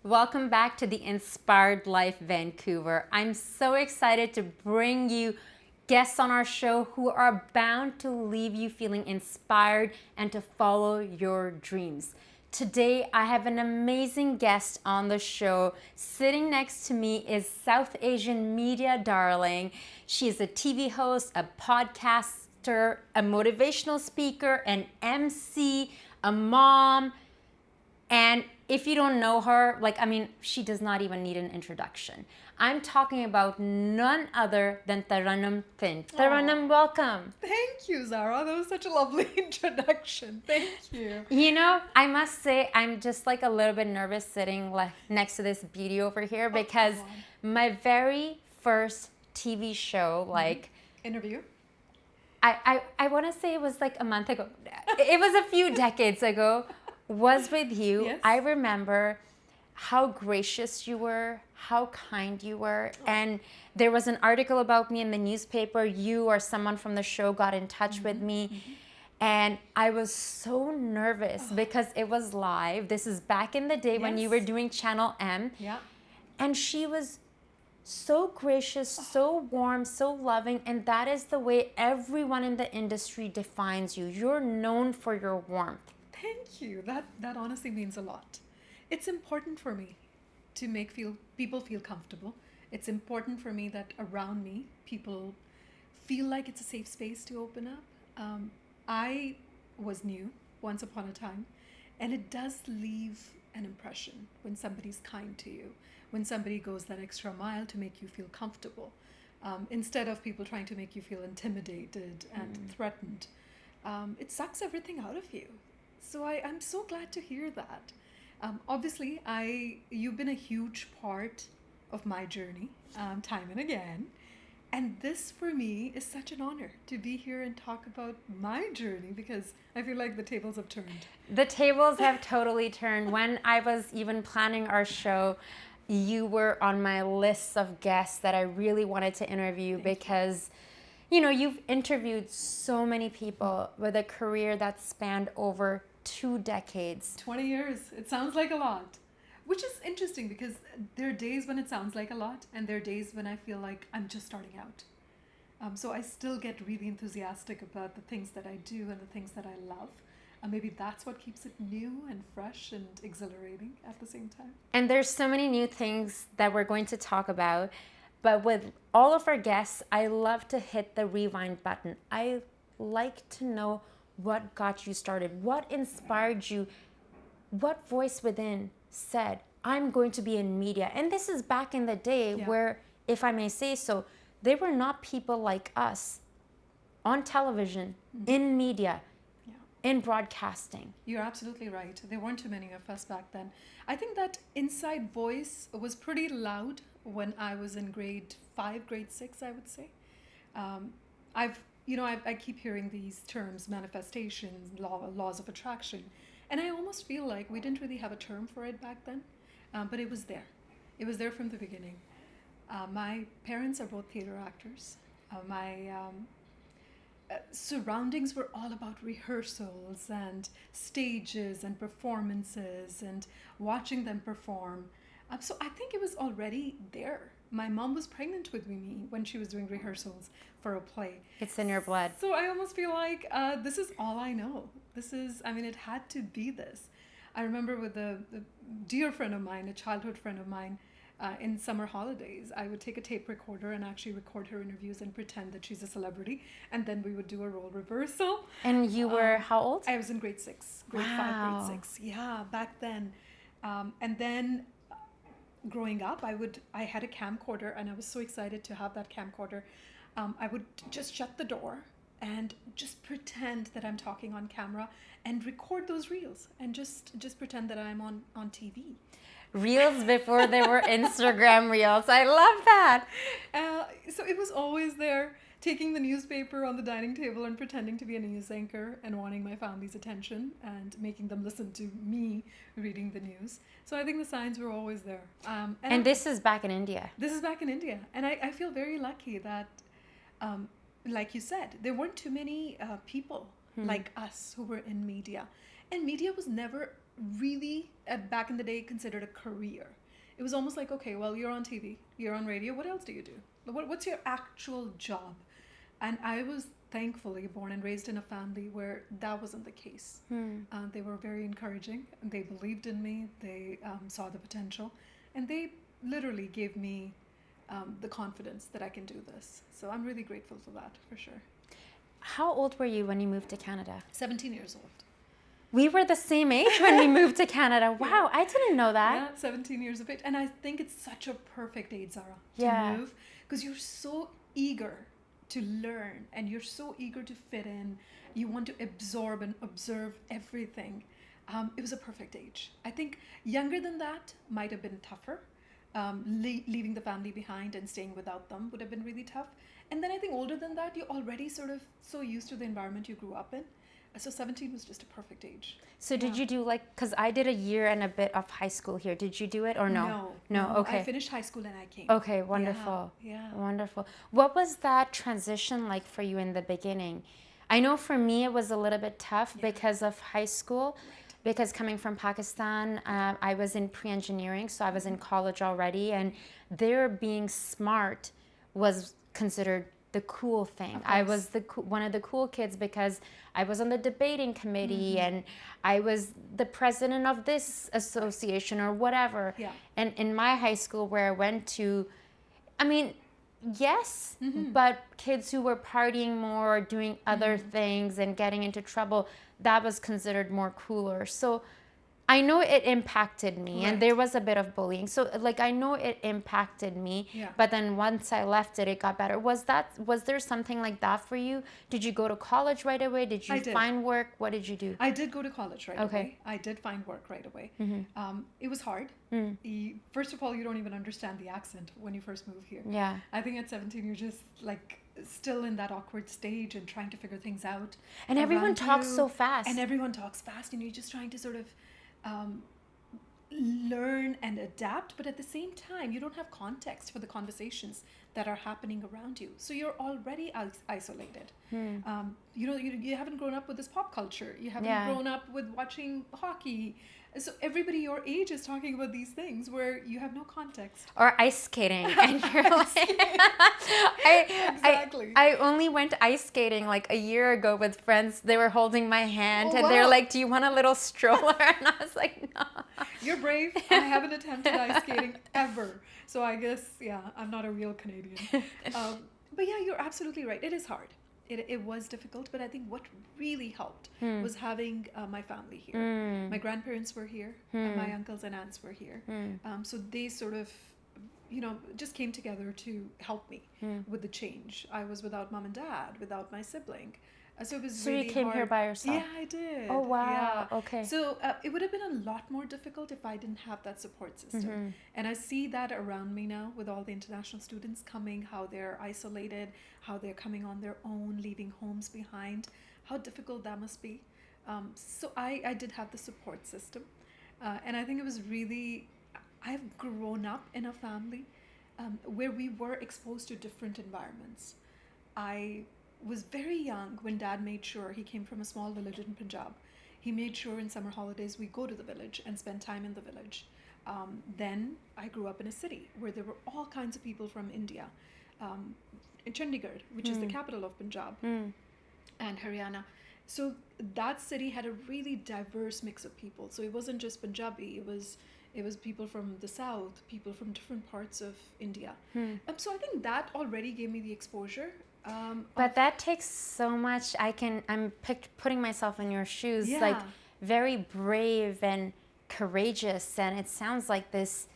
Welcome back to the Inspired Life Vancouver. I'm so excited to bring you guests on our show who are bound to leave you feeling inspired and to follow your dreams. Today, I have an amazing guest on the show. Sitting next to me is South Asian media darling. She is a TV host, a podcaster, a motivational speaker, an MC, a mom, and if you don't know her, she does not even need an introduction. I'm talking about none other than Tarannum Thin. Tarannum, welcome. Thank you, Zara. That was such a lovely introduction. Thank you. I must say, I'm just like a little bit nervous sitting next to this beauty over here because my very first TV show, Interview? I want to say it was like a month ago. It was a few decades ago. Was with you. Yes. I remember how gracious you were, how kind you were. And there was an article about me in the newspaper. You or someone from the show got in touch with me. And I was so nervous because it was live. This is back in the day when you were doing Channel M. Yeah. And she was so gracious, so warm, so loving. And that is the way everyone in the industry defines you. You're known for your warmth. Thank you. That honestly means a lot. It's important for me to make people feel comfortable. It's important for me that around me people feel like it's a safe space to open up. I was new once upon a time, and it does leave an impression when somebody's kind to you, when somebody goes that extra mile to make you feel comfortable, instead of people trying to make you feel intimidated and threatened. It sucks everything out of you. So I'm so glad to hear that. Obviously, you've been a huge part of my journey, time and again. And this for me is such an honor to be here and talk about my journey because I feel like the tables have turned. The tables have totally turned. When I was even planning our show, you were on my list of guests that I really wanted to interview because you've interviewed so many people with a career that spanned over 2 decades. 20 years. It sounds like a lot. Which is interesting because there are days when it sounds like a lot and there are days when I feel like I'm just starting out. So I still get really enthusiastic about the things that I do and the things that I love. Maybe that's what keeps it new and fresh and exhilarating at the same time. And there's so many new things that we're going to talk about. But with all of our guests, I love to hit the rewind button. I like to know what got you started, what inspired you, what voice within said, I'm going to be in media. And this is back in the day where, if I may say so, there were not people like us on television, in media, in broadcasting. You're absolutely right. There weren't too many of us back then. I think that inside voice was pretty loud when I was in grade 5, grade 6, I would say. I keep hearing these terms, manifestations, laws of attraction. And I almost feel like we didn't really have a term for it back then, but it was there. It was there from the beginning. My parents are both theater actors. My surroundings were all about rehearsals and stages and performances and watching them perform. So I think it was already there. My mom was pregnant with me when she was doing rehearsals for a play. It's in your blood. So I almost feel like this is all I know. It had to be this. I remember with a dear friend of mine, a childhood friend of mine, in summer holidays, I would take a tape recorder and actually record her interviews and pretend that she's a celebrity. And then we would do a role reversal. And you were how old? I was in grade 6, grade 5, grade 6. Yeah, back then. And then growing up, I had a camcorder and I was so excited to have that camcorder. I would just shut the door and just pretend that I'm talking on camera and record those reels and just pretend that I'm on TV. Reels before there were Instagram reels. I love that. So it was always there, taking the newspaper on the dining table and pretending to be a news anchor and wanting my family's attention and making them listen to me reading the news. So I think the signs were always there. And this is back in India. This is back in India. And I feel very lucky that, like you said, there weren't too many people like us who were in media. And media was never really, back in the day, considered a career. It was almost like, okay, well, you're on TV, you're on radio. What else do you do? What's your actual job? And I was thankfully born and raised in a family where that wasn't the case. They were very encouraging. They believed in me. They saw the potential. And they literally gave me the confidence that I can do this. So I'm really grateful for that, for sure. How old were you when you moved to Canada? 17 years old. We were the same age when we moved to Canada. Wow, I didn't know that. Yeah, 17 years of age. And I think it's such a perfect age, Zara, to Yeah. move, because you're so eager to learn and you're so eager to fit in. You want to absorb and observe everything. It was a perfect age. I think younger than that might have been tougher. Leaving the family behind and staying without them would have been really tough. And then I think older than that, you're already sort of so used to the environment you grew up in. So 17 was just a perfect age. So did you do because I did a year and a bit of high school here. Did you do it or no? No, okay. I finished high school and I came. Okay, wonderful. Yeah. Wonderful. What was that transition like for you in the beginning? I know for me it was a little bit tough because of high school. Because coming from Pakistan, I was in pre-engineering, so I was in college already, and there being smart was considered the cool thing. I was one of the cool kids because I was on the debating committee and I was the president of this association or whatever. Yeah. And in my high school where I went to, I mean, yes, but kids who were partying more or doing other things and getting into trouble, that was considered more cooler. So I know it impacted me and there was a bit of bullying. So I know it impacted me, but then once I left it got better. Was there something like that for you? Did you go to college right away? Did you find work? What did you do? I did go to college right away. I did find work right away. It was hard. First of all, you don't even understand the accent when you first move here. Yeah. I think at 17, you're just still in that awkward stage and trying to figure things out. And everyone talks so fast. And everyone talks fast and you're just trying to sort of learn and adapt, but at the same time you don't have context for the conversations that are happening around you, so you're already isolated. You haven't grown up with this pop culture, you haven't grown up with watching hockey, so everybody your age is talking about these things where you have no context. Or ice skating, and you're Exactly. I only went ice skating a year ago with friends. They were holding my hand and they're like, "Do you want a little stroller?" And I was like, "No." You're brave. I haven't attempted ice skating ever, so I guess I'm not a real Canadian. But you're absolutely right. It is hard. It was difficult, but I think what really helped was having my family here. My grandparents were here, and my uncles and aunts were here. So they sort of, just came together to help me with the change. I was without mom and dad, without my sibling. So it was really you came hard. here by yourself? Yeah, I did. Oh, wow. Yeah. Okay. So it would have been a lot more difficult if I didn't have that support system. And I see that around me now with all the international students coming, how they're isolated, how they're coming on their own, leaving homes behind, how difficult that must be. So I did have the support system. And I think it was really, I've grown up in a family where we were exposed to different environments. I was very young when Dad made sure, he came from a small village in Punjab. He made sure in summer holidays we go to the village and spend time in the village. Then I grew up in a city where there were all kinds of people from India. In Chandigarh, which is the capital of Punjab and Haryana. So that city had a really diverse mix of people. So it wasn't just Punjabi, it was people from the south, people from different parts of India. So I think that already gave me the exposure. But that takes so much. I'm putting myself in your shoes, very brave and courageous, and it sounds like this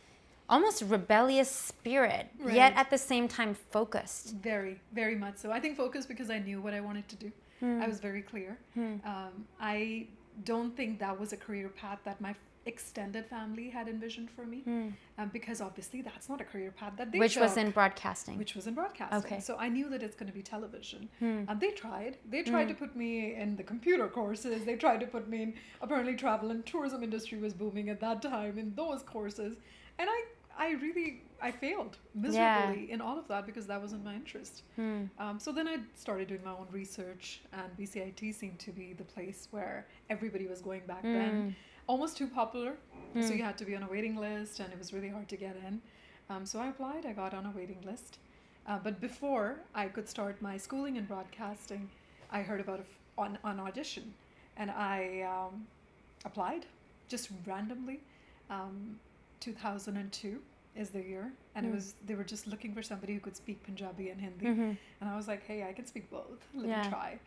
almost rebellious spirit, yet at the same time focused. Very, very much so. I think focused because I knew what I wanted to do. I was very clear. I don't think that was a career path that my extended family had envisioned for me, because obviously that's not a career path that they Which took. was in broadcasting. Which was in broadcasting. Okay. So I knew that it's going to be television. They tried. They tried to put me in the computer courses. They tried to put me in, apparently travel and tourism industry was booming at that time in those courses. And I failed miserably in all of that because that wasn't my interest. So then I started doing my own research, and BCIT seemed to be the place where everybody was going back then. almost too popular. So you had to be on a waiting list, and it was really hard to get in. So I applied. I got on a waiting list. But before I could start my schooling in broadcasting, I heard about an audition, and I applied just randomly. 2002 is the year, and it was they were just looking for somebody who could speak Punjabi and Hindi, and I was like, hey, I can speak both. Let me try.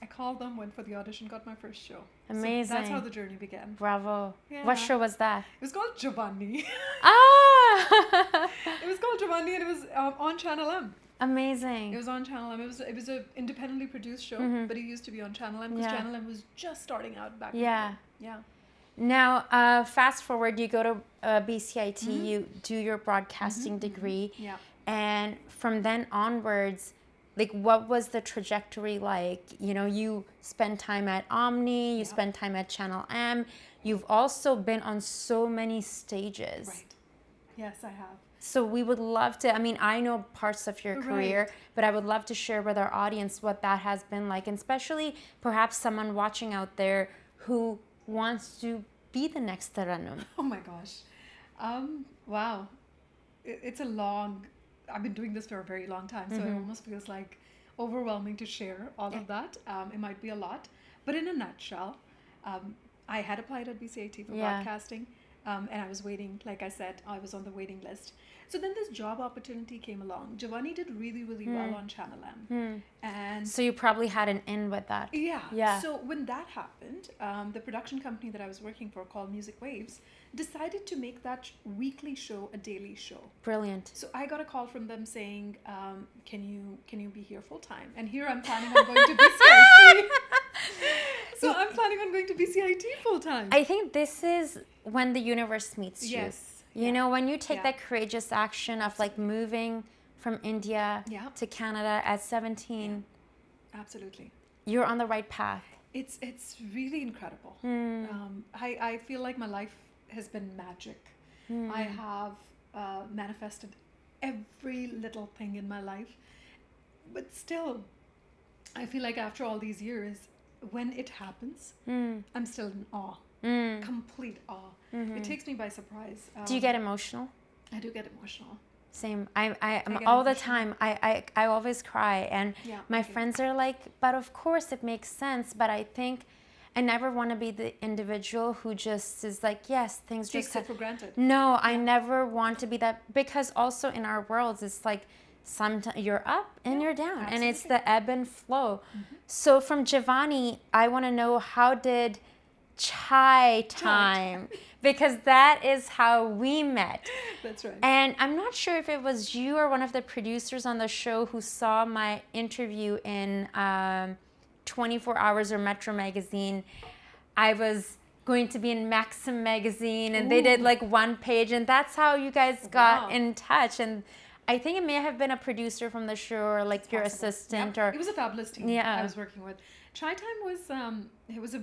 I called them, went for the audition, got my first show. Amazing. So that's how the journey began. Bravo. Yeah. What show was that? It was called Jawani. Ah! It was called Jawani, and it was on Channel M. Amazing. It was on Channel M. It was a independently produced show, but it used to be on Channel M because Channel M was just starting out back then. Yeah. Now, fast forward, you go to BCIT, you do your broadcasting degree, and from then onwards, like, what was the trajectory like? You know, you spend time at Omni, you spend time at Channel M, you've also been on so many stages. Right. Yes, I have. So we would love to, I mean, I know parts of your career, but I would love to share with our audience what that has been like, and especially perhaps someone watching out there who wants to be the next Tarannum. Oh my gosh. Wow. It's a long, I've been doing this for a very long time, so it almost feels like overwhelming to share all of that. It might be a lot, but in a nutshell, I had applied at BCIT for broadcasting, and I was waiting, like I said, I was on the waiting list. So then this job opportunity came along. Jawani did really, really well on Channel M. And so you probably had an in with that. Yeah. So when that happened, the production company that I was working for, called Music Waves, decided to make that weekly show a daily show. Brilliant. So I got a call from them saying, can you be here full time? And here I'm planning on going to BCIT. So I'm planning on going to BCIT full time. I think this is when the universe meets you. Yes. You know, when you take that courageous action of like moving from India to Canada at 17. Absolutely. You're on the right path. It's really incredible. I feel like my life has been magic. I have manifested every little thing in my life. But still, I feel like after all these years, when it happens, I'm still in awe. Complete awe. It takes me by surprise. Do you get emotional? I do get emotional. Same. I'm all the time. I always cry, and my friends are like, but of course it makes sense. But I think I never want to be the individual who just is like, yes, things Takes just it for granted. No, I never want to be that, because also in our worlds it's like sometimes you're up and you're down, and it's the ebb and flow. So from Jawani, I want to know, how did Chai Time, because that is how we met. That's right. And I'm not sure if it was you or one of the producers on the show who saw my interview in 24 Hours or Metro Magazine. I was going to be in Maxim Magazine, and they did like one page, and that's how you guys got in touch. And I think it may have been a producer from the show, or like your assistant. Or it was a fabulous team I was working with. Chai Time was it was a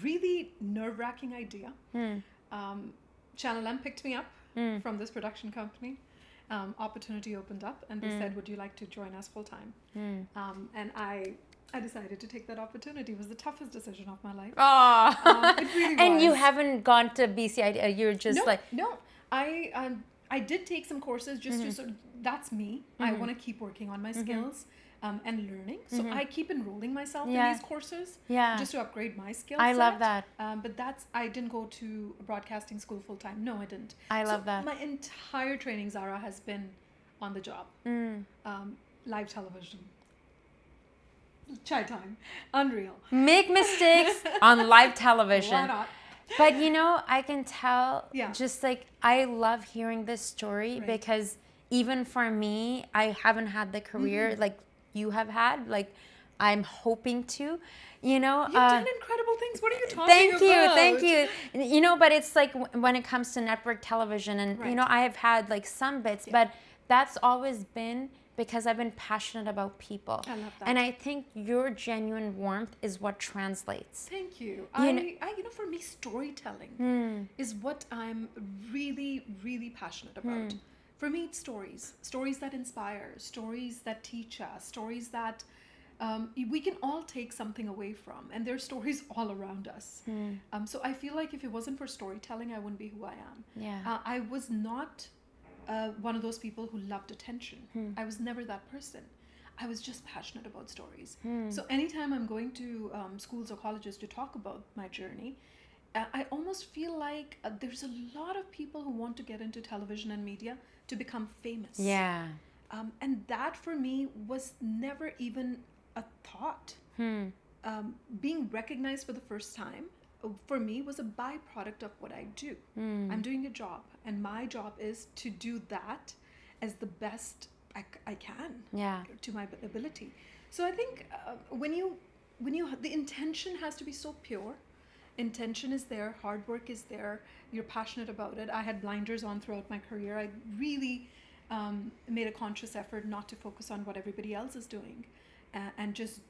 really nerve-wracking idea. Channel M picked me up from this production company. Opportunity opened up, and they said, would you like to join us full time? And I decided to take that opportunity. It was the toughest decision of my life. It really and was. You haven't gone to BCIT. You're just no. I did take some courses just to sort of, that's me. I want to keep working on my skills and learning. So I keep enrolling myself in these courses just to upgrade my skill set. I love that. But I didn't go to a broadcasting school full time. No, I didn't. I love that. My entire training, Zara, has been on the job. Live television. Chai Time. Unreal. Make mistakes on live television. Why not? But you know, I can tell, just like, I love hearing this story because even for me, I haven't had the career like you have had. Like, I'm hoping to, you know. You've done incredible things. What are you talking about? Thank you. You know, but it's like when it comes to network television, and you know, I have had like some bits, but that's always been because I've been passionate about people. I love that. And I think your genuine warmth is what translates. Thank you. You know, for me, storytelling is what I'm really, really passionate about. For me, it's stories that inspire, stories that teach us, stories that we can all take something away from, and there are stories all around us. So I feel like if it wasn't for storytelling, I wouldn't be who I am. Yeah. I was not one of those people who loved attention. I was never that person. I was just passionate about stories. So anytime I'm going to schools or colleges to talk about my journey, I almost feel like there's a lot of people who want to get into television and media to become famous. Yeah. And that for me was never even a thought. Being recognized for the first time for me was a byproduct of what I do. I'm doing a job, and my job is to do that as the best I can, Yeah. to my ability. So I think when you the intention has to be so pure. Intention is there, hard work is there, you're passionate about it. I had blinders on throughout my career. I really made a conscious effort not to focus on what everybody else is doing, and just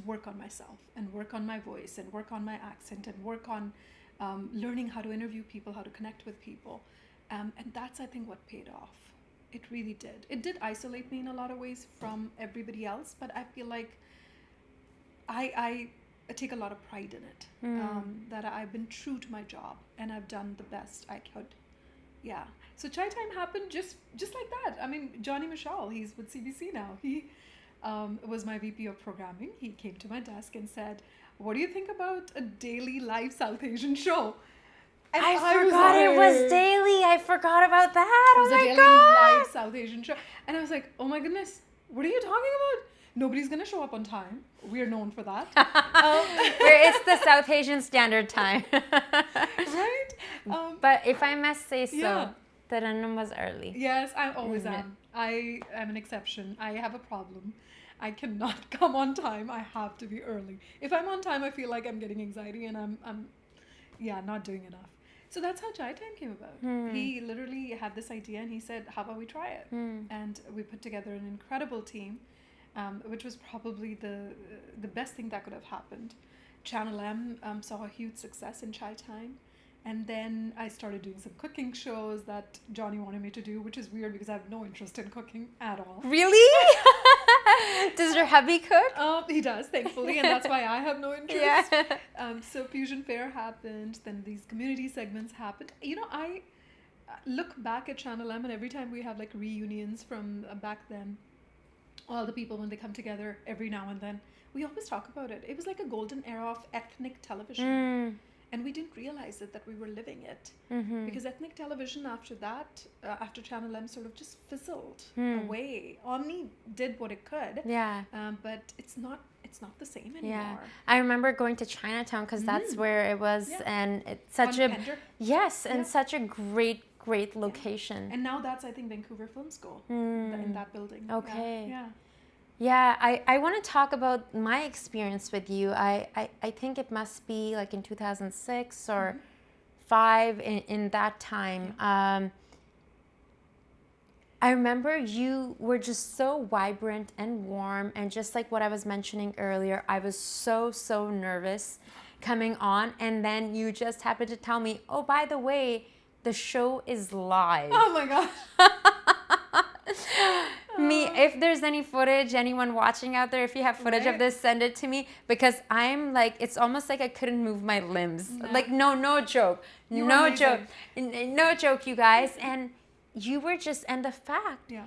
work on myself, and work on my voice, and work on my accent, and work on learning how to interview people, how to connect with people. And that's, I think, what paid off. It really did. It did isolate me in a lot of ways from everybody else, but I feel like I take a lot of pride in it, that I've been true to my job, and I've done the best I could. Yeah. So Chai Time happened just like that. I mean, Johnny Michelle, he's with CBC now. He was my VP of programming. He came to my desk and said, "What do you think about a daily live South Asian show?" And I was forgot it was like- daily. I forgot about that. It was Oh a my daily god. live South Asian show. And I was like, oh my goodness, what are you talking about? Nobody's going to show up on time. We're known for that. Where it's the South Asian Standard Time. Right? But if I must say so, Yeah. Tarannum was early. Yes, I always Isn't it? am. I am an exception. I have a problem. I cannot come on time. I have to be early. If I'm on time, I feel like I'm getting anxiety, and I'm not doing enough. So that's how Chai Time came about. He literally had this idea, and he said, how about we try it? And we put together an incredible team, which was probably the best thing that could have happened. Channel M saw a huge success in Chai Time. And then I started doing some cooking shows that Johnny wanted me to do, which is weird because I have no interest in cooking at all. Really? Does your hubby cook? He does, thankfully, and that's why I have no interest. Yeah. So Fusion Fair happened, then these community segments happened. You know, I look back at Channel M, and every time we have like reunions from back then, all the people, when they come together every now and then, we always talk about it. It was like a golden era of ethnic television. And we didn't realize it, that we were living it. Because ethnic television after that, after Channel M sort of just fizzled away. Omni did what it could. Yeah. But it's not the same anymore. Yeah. I remember going to Chinatown because that's where it was, Yeah. and it's such On a Pender. yes, and Yeah. such a great location. And now that's, I think, Vancouver Film School in that building. Okay. Yeah. Yeah, I want to talk about my experience with you. I think it must be like in 2006 or 5 in that time. I remember you were just so vibrant and warm, and just like what I was mentioning earlier, I was so nervous coming on, and then you just happened to tell me, oh, by the way, the show is live. Oh my gosh. If there's any footage, anyone watching out there, if you have footage of Right. this, send it to me, because I'm like, it's almost like I couldn't move my limbs. No. Like, no joke. You were No amazing. joke. No joke, you guys. And you were just, and the fact Yeah.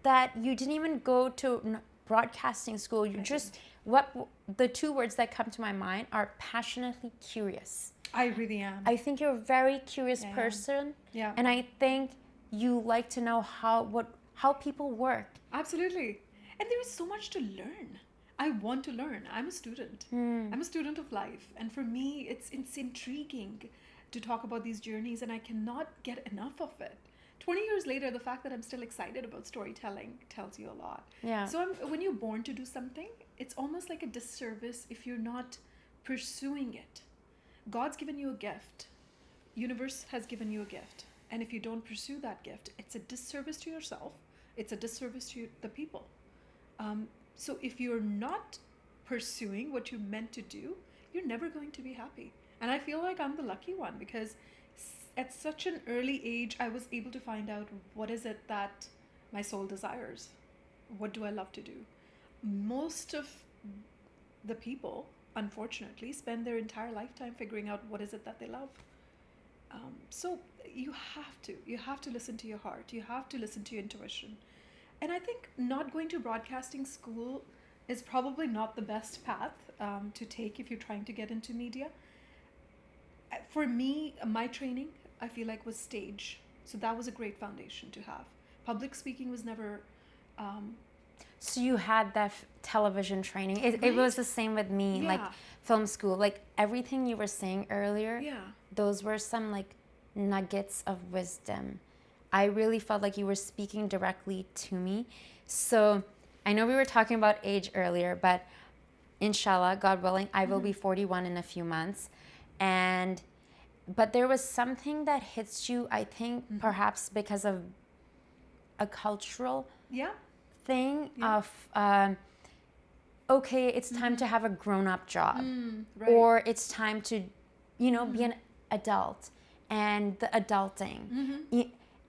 that you didn't even go to broadcasting school, you just, the two words that come to my mind are passionately curious. I really am. I think you're a very curious Yeah. person. Yeah. And I think you like to know how people work. Absolutely. And there is so much to learn. I want to learn. I'm a student. I'm a student of life. And for me, it's intriguing to talk about these journeys, and I cannot get enough of it. 20 years later, the fact that I'm still excited about storytelling tells you a lot. Yeah. So when you're born to do something, it's almost like a disservice if you're not pursuing it. God's given you a gift. Universe has given you a gift. And if you don't pursue that gift, it's a disservice to yourself. It's a disservice to the people. So if you're not pursuing what you're meant to do, you're never going to be happy. And I feel like I'm the lucky one, because at such an early age, I was able to find out what is it that my soul desires. What do I love to do? Most of the people, unfortunately, spend their entire lifetime figuring out what is it that they love. So you have to listen to your heart. You have to listen to your intuition. And I think not going to broadcasting school is probably not the best path to take if you're trying to get into media. For me, my training, I feel like, was stage. So that was a great foundation to have. Public speaking was never. So you had that television training. It Right? was the same with me, like Yeah. film school. Like everything you were saying earlier, Yeah. those were some like nuggets of wisdom. I really felt like you were speaking directly to me. So I know we were talking about age earlier, but inshallah, God willing, I will be 41 in a few months. But there was something that hits you, I think, perhaps because of a cultural Yeah. thing Yeah. of okay, it's time to have a grown-up job, Right. or it's time to, be an adult, and the adulting.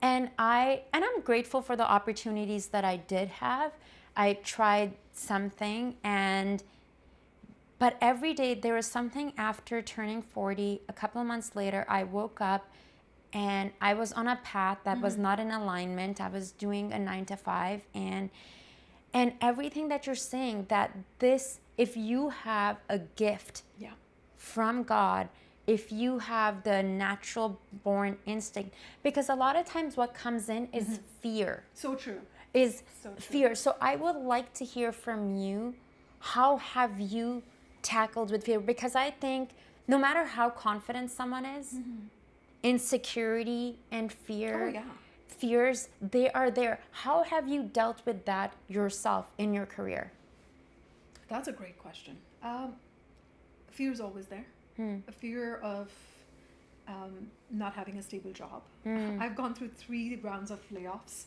And I'm grateful for the opportunities that I did have. I tried something, but every day there was something after turning 40. A couple of months later, I woke up and I was on a path that was not in alignment. I was doing a 9 to 5, and everything that you're saying, that if you have a gift Yeah. from God, if you have the natural born instinct, because a lot of times what comes in is fear, So true. is So true. fear. So I would like to hear from you, how have you tackled with fear? Because I think no matter how confident someone is, insecurity and fear, Oh, yeah. fears, they are there. How have you dealt with that yourself in your career? That's a great question. Fear is always there. A fear of not having a stable job. I've gone through 3 rounds of layoffs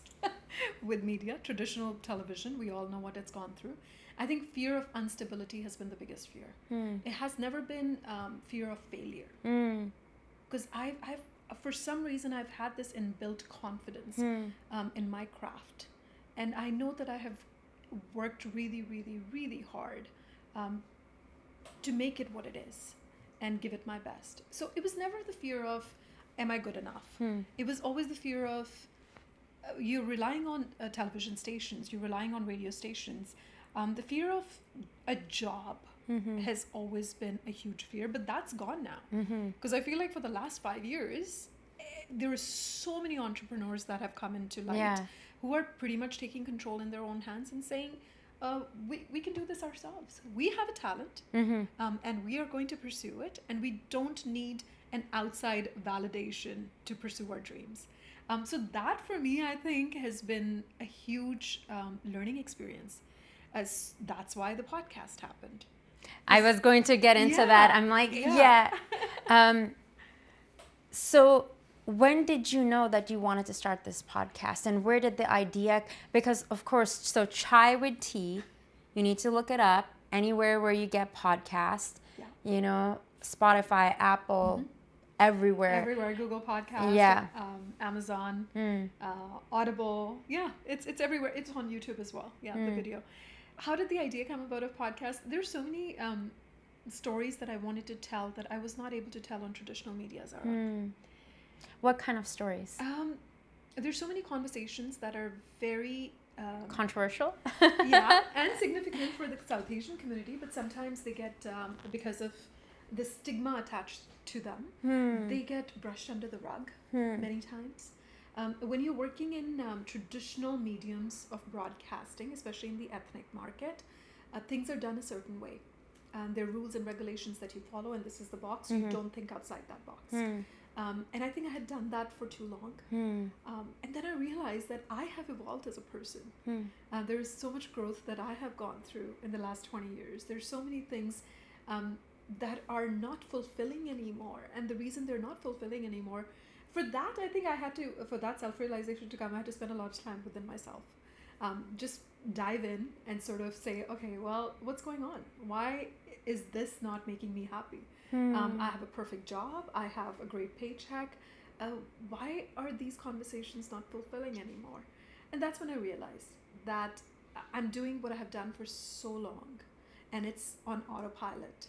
with media, traditional television. We all know what it's gone through. I think fear of instability has been the biggest fear. It has never been fear of failure. Because I've for some reason I've had this inbuilt confidence in my craft, and I know that I have worked really, really, really hard to make it what it is and give it my best. So it was never the fear of, am I good enough? It was always the fear of, you're relying on television stations, you're relying on radio stations. The fear of a job has always been a huge fear, but that's gone now. Because I feel like for the last 5 years, there are so many entrepreneurs that have come into light who are pretty much taking control in their own hands and saying, we can do this ourselves. We have a talent, and we are going to pursue it, and we don't need an outside validation to pursue our dreams. So that for me, I think, has been a huge learning experience, as that's why the podcast happened. I was going to get into that. I'm like, so when did you know that you wanted to start this podcast, and where did the idea, because of course, so Chai with Tea, you need to look it up anywhere where you get podcasts, Spotify, Apple, everywhere, Google Podcasts, Amazon, Audible, it's everywhere. It's on YouTube as well, the video. How did the idea come about of podcast? There's so many stories that I wanted to tell that I was not able to tell on traditional media, Zara. What kind of stories? There's so many conversations that are very controversial. And significant for the South Asian community, but sometimes they get, because of the stigma attached to them, they get brushed under the rug many times. When you're working in traditional mediums of broadcasting, especially in the ethnic market, things are done a certain way. There are rules and regulations that you follow, and this is the box. You don't think outside that box. And I think I had done that for too long. And then I realized that I have evolved as a person. There is so much growth that I have gone through in the last 20 years. There's so many things that are not fulfilling anymore. And the reason they're not fulfilling anymore, for that, I think for that self-realization to come, I had to spend a lot of time within myself. Just dive in and sort of say, okay, well, what's going on? Why is this not making me happy? I have a perfect job. I have a great paycheck. Why are these conversations not fulfilling anymore? And that's when I realized that I'm doing what I have done for so long, and it's on autopilot.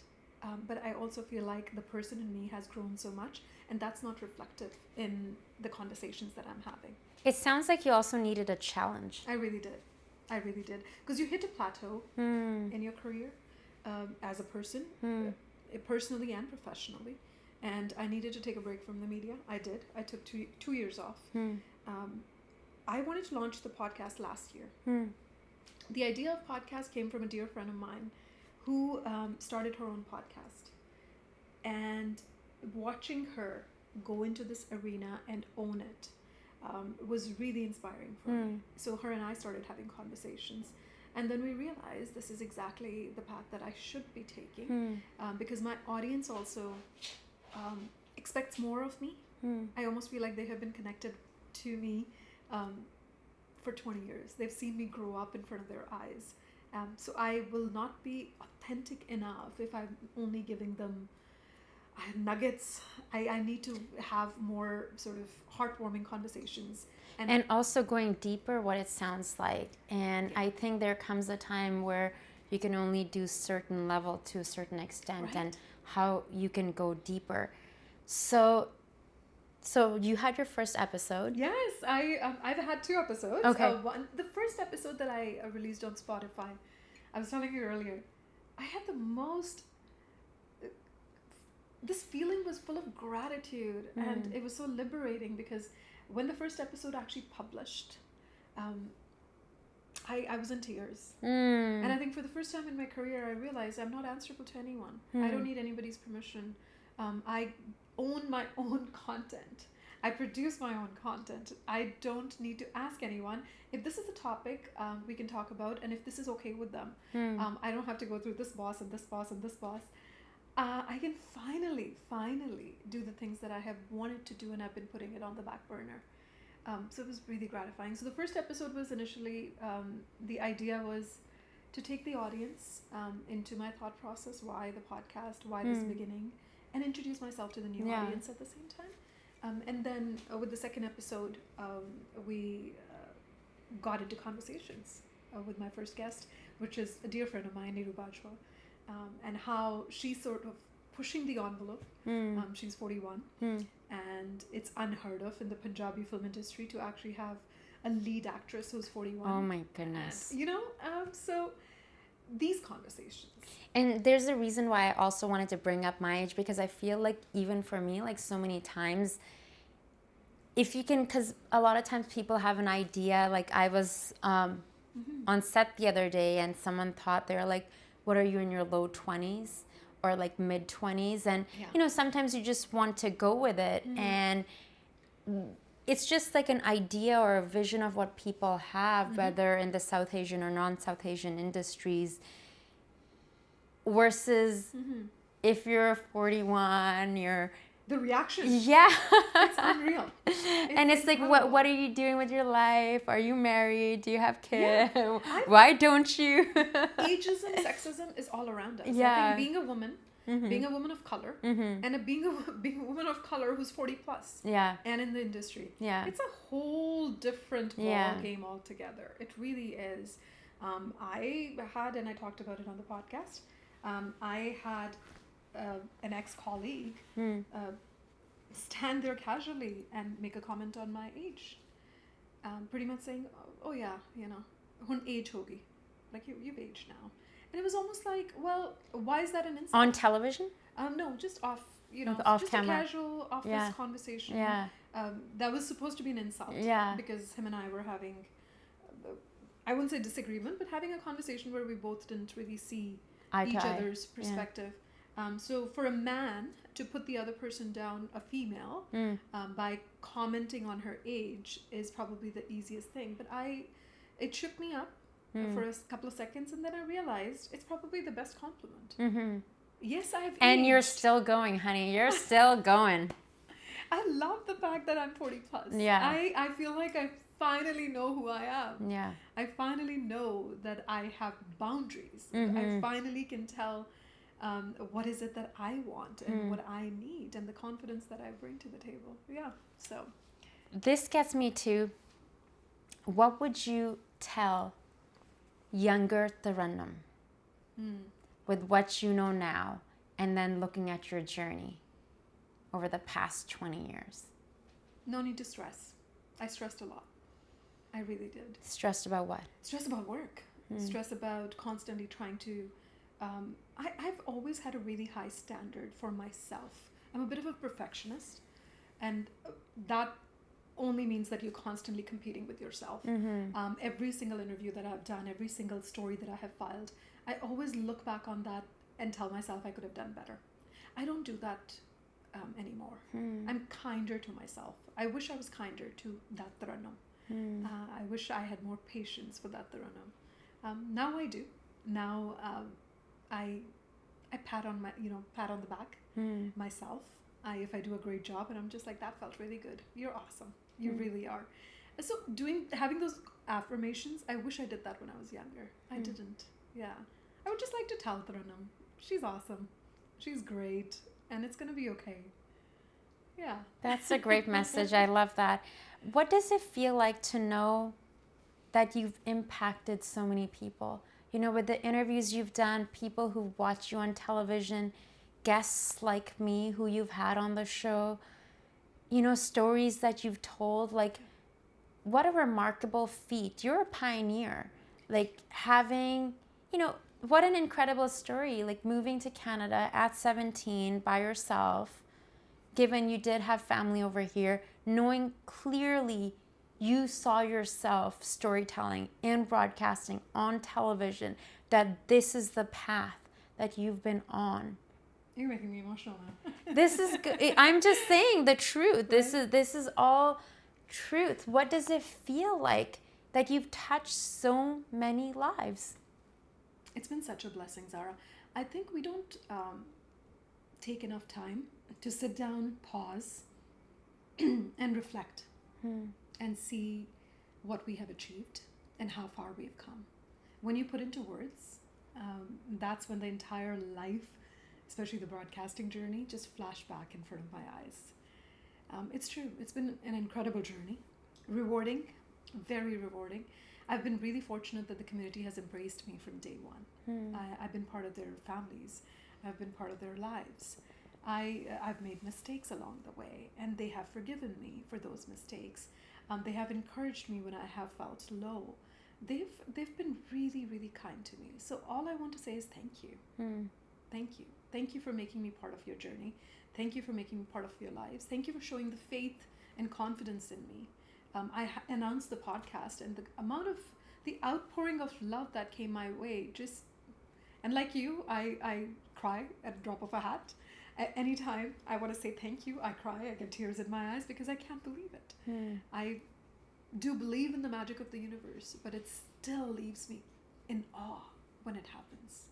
But I also feel like the person in me has grown so much, and that's not reflective in the conversations that I'm having. It sounds like you also needed a challenge. I really did. I really did. Because you hit a plateau in your career as a person, personally and professionally. And I needed to take a break from the media. I did. I took 2 years off. I wanted to launch the podcast last year. The idea of podcast came from a dear friend of mine who started her own podcast. And watching her go into this arena and own it was really inspiring for me. So her and I started having conversations. And then we realized this is exactly the path that I should be taking because my audience also expects more of me. I almost feel like they have been connected to me for 20 years. They've seen me grow up in front of their eyes. So I will not be authentic enough if I'm only giving them nuggets. I need to have more sort of heartwarming conversations. And also going deeper what it sounds like. And I think there comes a time where you can only do certain level to a certain extent and how you can go deeper. So you had your first episode. Yes, I've had 2 episodes. Okay. The first episode that I released on Spotify, I was telling you earlier, I had the most... This feeling was full of gratitude and it was so liberating because when the first episode actually published, I was in tears. And I think for the first time in my career, I realized I'm not answerable to anyone. I don't need anybody's permission. I own my own content. I produce my own content. I don't need to ask anyone. If this is a topic we can talk about, and if this is okay with them, I don't have to go through this boss and this boss and this boss. I can finally do the things that I have wanted to do, and I've been putting it on the back burner. So it was really gratifying. So the first episode was initially, the idea was to take the audience into my thought process, why the podcast, why this beginning, and introduce myself to the new audience at the same time. And then with the second episode, we got into conversations with my first guest, which is a dear friend of mine, Neeru Bajwa. And how she's sort of pushing the envelope. She's 41, and it's unheard of in the Punjabi film industry to actually have a lead actress who's 41. Oh my goodness. And, so these conversations. And there's a reason why I also wanted to bring up my age, because I feel like even for me, like so many times, if you can, because a lot of times people have an idea, like I was on set the other day and someone thought, they're like, what are you in your low 20s or like mid 20s? And, sometimes you just want to go with it. And it's just like an idea or a vision of what people have, whether in the South Asian or non-South Asian industries, versus if you're 41, you're... The reaction. Yeah. It's unreal. And it's like, what are you doing with your life? Are you married? Do you have kids? Yeah, why don't you? Ageism, sexism is all around us. Yeah. I think being a woman, being a woman of color, and being a woman of color who's 40 plus, and in the industry, it's a whole different ball game altogether. It really is. I had, and I talked about it on the podcast, I had an ex-colleague stand there casually and make a comment on my age, pretty much saying, oh yeah, hun age hogi, like you've aged now. And it was almost like, well, why is that an insult? On television? No, just off, off just camera. a casual office conversation. That was supposed to be an insult. Because him and I were having, I wouldn't say disagreement, but having a conversation where we both didn't really see each other's perspective. So for a man to put the other person down, a female, by commenting on her age is probably the easiest thing. But it shook me up for a couple of seconds, and then I realized it's probably the best compliment. Yes, I've aged. And you're still going, honey. You're still going. I love the fact that I'm 40 plus. Yeah. I feel like I finally know who I am. Yeah. I finally know that I have boundaries. I finally can tell what is it that I want and what I need, and the confidence that I bring to the table. Yeah. So this gets me to, what would you tell younger Tarannum? with what you know now, and then looking at your journey over the past 20 years? No need to stress. I stressed a lot. I really did. Stressed about what? Stress about work. Stress about constantly trying to... I've always had a really high standard for myself. I'm a bit of a perfectionist, and that only means that you're constantly competing with yourself. Every single interview that I've done, every single story that I have filed, I always look back on that and tell myself I could have done better. I don't do that anymore. I'm kinder to myself. I wish I was kinder to that Tarannum. I wish I had more patience for that Tarannum. Now I do. Now I pat on the back myself. If I do a great job, and I'm just like, that felt really good. You're awesome. You really are. So having those affirmations, I wish I did that when I was younger. I didn't. Yeah. I would just like to tell Tarannum, she's awesome. She's great. And it's going to be okay. Yeah. That's a great message. I love that. What does it feel like to know that you've impacted so many people? You know, with the interviews you've done, people who watch you on television, guests like me who you've had on the show, you know, stories that you've told, like, what a remarkable feat. You're a pioneer. Like, having, you know, what an incredible story. Like, moving to Canada at 17 by yourself, given you did have family over here, knowing clearly you saw yourself storytelling in broadcasting on television, that this is the path that you've been on. You're making me emotional now. This is good. I'm just saying the truth. This is all truth. What does it feel like that you've touched so many lives? It's been such a blessing, Zara. I think we don't take enough time to sit down, pause, and reflect and see what we have achieved and how far we've come. When you put into words, that's when the entire life, especially the broadcasting journey, just flashed back in front of my eyes. It's true. It's been an incredible journey. Rewarding, very rewarding. I've been really fortunate that the community has embraced me from day one. I've been part of their families. I've been part of their lives. I've made mistakes along the way, and they have forgiven me for those mistakes. They have encouraged me when I have felt low. They've been really, really kind to me. So all I want to say is thank you. Thank you. Thank you for making me part of your journey. Thank you for making me part of your lives. Thank you for showing the faith and confidence in me. I announced the podcast, and the outpouring of love that came my way, and like you, I cry at a drop of a hat. Anytime I want to say thank you, I cry. I get tears in my eyes because I can't believe it. I do believe in the magic of the universe, but it still leaves me in awe when it happens.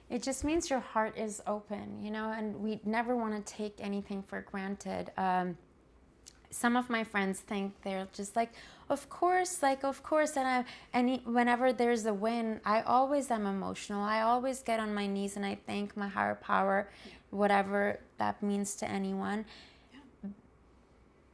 It just means your heart is open, you know, and we never want to take anything for granted. Some of my friends think they're just like, of course, and whenever there's a win, I always am emotional. I always get on my knees and I thank my higher power, whatever that means to anyone,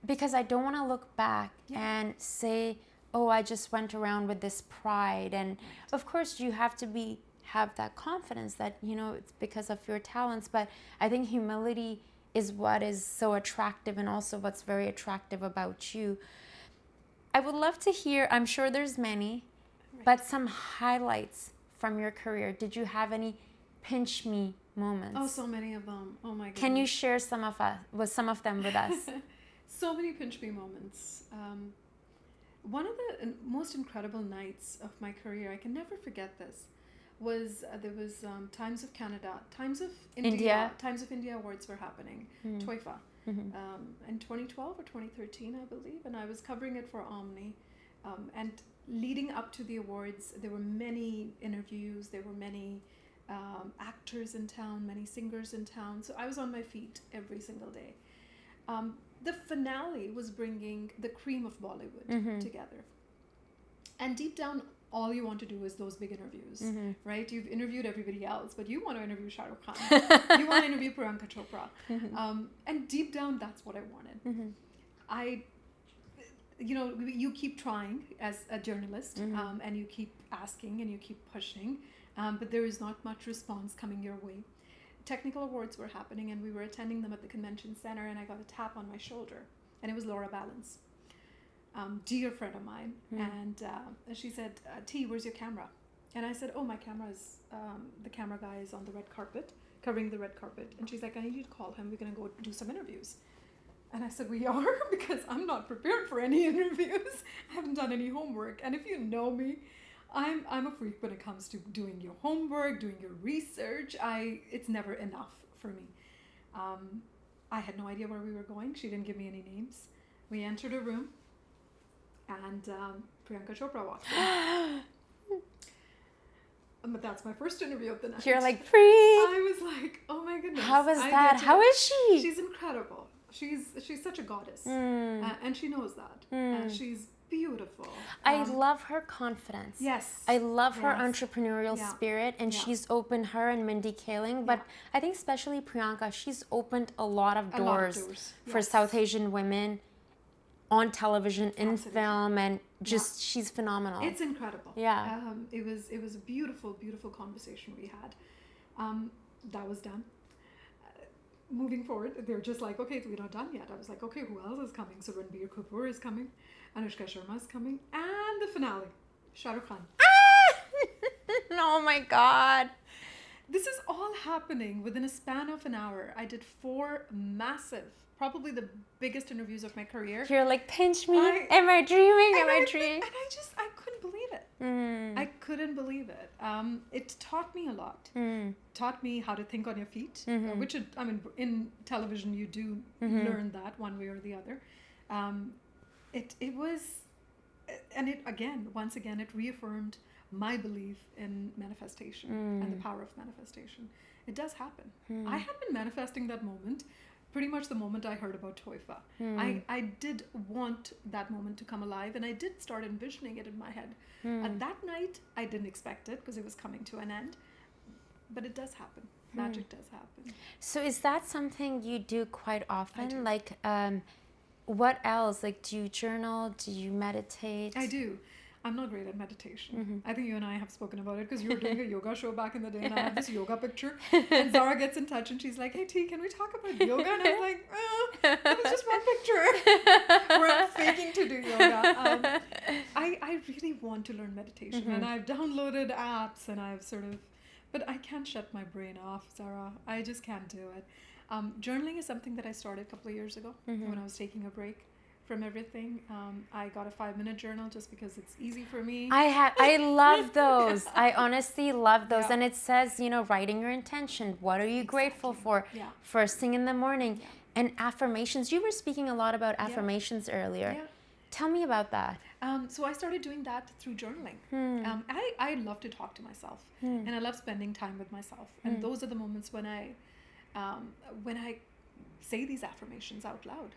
because I don't want to look back and say, oh, I just went around with this pride. And of course you have to have that confidence that, you know, it's because of your talents. But I think humility is what is so attractive, and also what's very attractive about you. I would love to hear, I'm sure there's many, but some highlights from your career. Did you have any pinch me moments? Oh, so many of them. Oh my goodness. Can you share some of them with us? So many pinch me moments. One of the most incredible nights of my career, I can never forget this, was there was Times of Canada, Times of India awards were happening, TOIFA, in 2012 or 2013, I believe, and I was covering it for Omni. And leading up to the awards, there were many interviews, there were many actors in town, many singers in town, so I was on my feet every single day. The finale was bringing the cream of Bollywood together. And deep down, all you want to do is those big interviews, right? You've interviewed everybody else, but you want to interview Shah Rukh Khan. You want to interview Priyanka Chopra. And deep down, that's what I wanted. You keep trying as a journalist, and you keep asking and you keep pushing. but there is not much response coming your way. Technical awards were happening, and we were attending them at the convention center, and I got a tap on my shoulder, and it was Laura Balance, dear friend of mine. And she said, T, where's your camera? And I said, oh, my camera is, the camera guy is on the red carpet, covering the red carpet. And she's like, I need you to call him. We're going to go do some interviews. And I said, we are? Because I'm not prepared for any interviews. I haven't done any homework. And if you know me, I'm a freak when it comes to doing your homework, doing your research. It's never enough for me. I had no idea where we were going. She didn't give me any names. We entered a room, and Priyanka Chopra walked in. But that's my first interview of the night. You're like, free. I was like, oh my goodness. How was that? How is she? She's incredible. She's such a goddess. And she knows that. She's beautiful. I love her confidence. Yes. I love her entrepreneurial spirit, and she's opened, her and Mindy Kaling, but I think especially Priyanka, she's opened a lot of doors for South Asian women on television, in film, and just she's phenomenal. It's incredible. Yeah. It was a beautiful, beautiful conversation we had. That was done. Moving forward, they're just like, okay, we're not done yet. I was like, okay, who else is coming? So Ranbir Kapoor is coming, Anushka Sharma is coming, and the finale, Shah Rukh Khan. Oh my God. This is all happening within a span of an hour. I did 4 massive, probably the biggest interviews of my career. You're like, pinch me. Am I dreaming? Am I dreaming? And I couldn't believe it. I couldn't believe it. It taught me a lot. Taught me how to think on your feet, which in television you do learn that one way or the other. It was, and it once again, it reaffirmed my belief in manifestation and the power of manifestation. It does happen. I had been manifesting that moment pretty much the moment I heard about Toifa. I did want that moment to come alive, and I did start envisioning it in my head. And that night, I didn't expect it because it was coming to an end. But it does happen. Magic does happen. So is that something you do quite often? I do. Like, what else? Like, do you journal? Do you meditate? I do. I'm not great at meditation. I think you and I have spoken about it because you were doing a yoga show back in the day, and I have this yoga picture. And Zara gets in touch and she's like, hey T, can we talk about yoga? And I was like, it was just one picture. We're faking to do yoga. I really want to learn meditation, and I've downloaded apps, and I've but I can't shut my brain off, Zara. I just can't do it. Journaling is something that I started a couple of years ago when I was taking a break from everything. I got a 5-minute journal just because it's easy for me. I love those. I honestly love those. Yeah. And it says, writing your intention. What are you grateful for? Yeah. First thing in the morning. Yeah. And affirmations. You were speaking a lot about affirmations earlier. Yeah. Tell me about that. So I started doing that through journaling. I love to talk to myself, and I love spending time with myself. And those are the moments when I say these affirmations out loud.